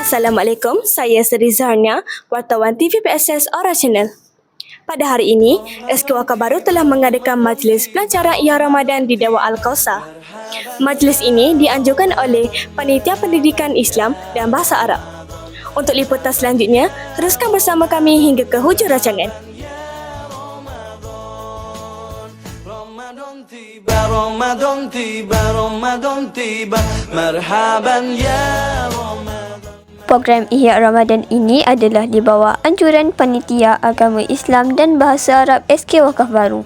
Assalamualaikum, saya Seri Zaharnia, wartawan TV PSS Aura Channel. Pada hari ini, SK Wakaf Baru telah mengadakan majlis pelancaran Ia Ramadan di Dewan Al-Kausar. Majlis ini dianjurkan oleh Panitia Pendidikan Islam dan Bahasa Arab. Untuk liputan selanjutnya, teruskan bersama kami hingga ke hujung rancangan. Ramadan tiba, marhaban ya Ramadan. Program Ihya Ramadan ini adalah di bawah anjuran Panitia Agama Islam dan Bahasa Arab SK Wakaf Baru.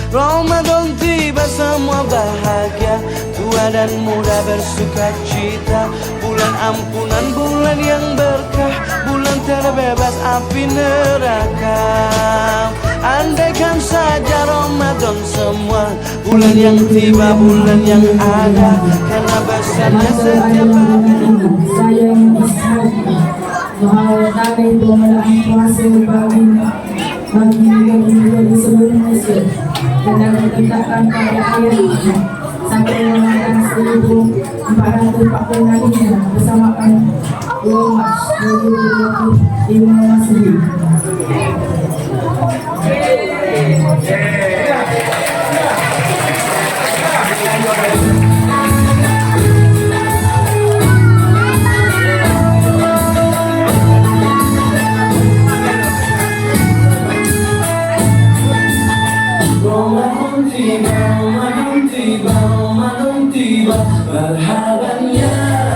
Ramadan tiba, semua bahagia, tua dan muda bersuka cita. Bulan ampunan, bulan yang berkah, bulan terbebas api neraka. Andaikan saja Ramadan semua, bulan yang tiba, bulan yang ada, karena besarnya setiap hari. Saya menghadiri pengolahan puasa bagi negara di seluruh Malaysia dan ditetapkan pada ayat 1 Ramadan 1440 bersamaan 2 Mac 2020 di Rumah Masjid. Ramadan tiba, marhaban ya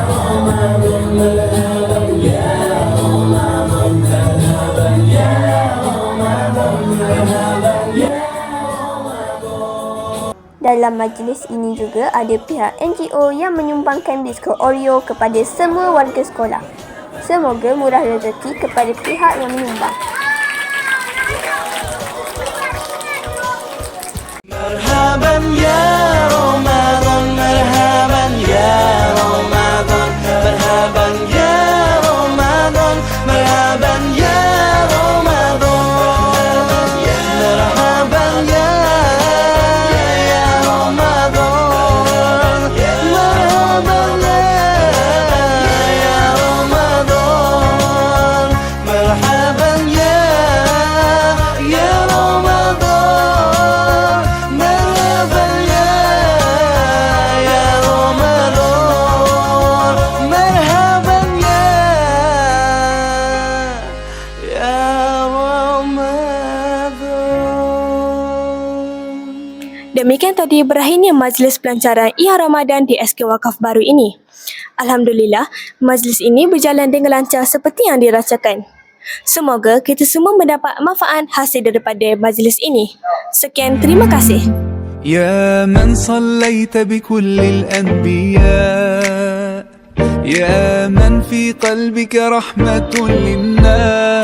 Ramadan, marhaban ya Ramadan, marhaban ya Ramadan, marhaban ya Ramadan. Dalam majlis ini juga ada pihak NGO yang menyumbangkan biskut Oreo kepada semua warga sekolah. Semoga murah rezeki kepada pihak yang menyumbang. Marhaban ya Ramadan, marhaban ya Ramadan, marhaban ya Ramadan, marhaban ya Ramadan, marhaban ya Ramadan, marhaban ya Ramadan, marhaban ya Demikian tadi berakhirnya majlis pelancaran Ia Ramadan di SK Wakaf Baru ini. Alhamdulillah, majlis ini berjalan dengan lancar seperti yang dirancangkan. Semoga kita semua mendapat manfaat hasil daripada majlis ini. Sekian, terima kasih. يا من صليت بكل الأنبياء يا من في قلبك رحمة للناس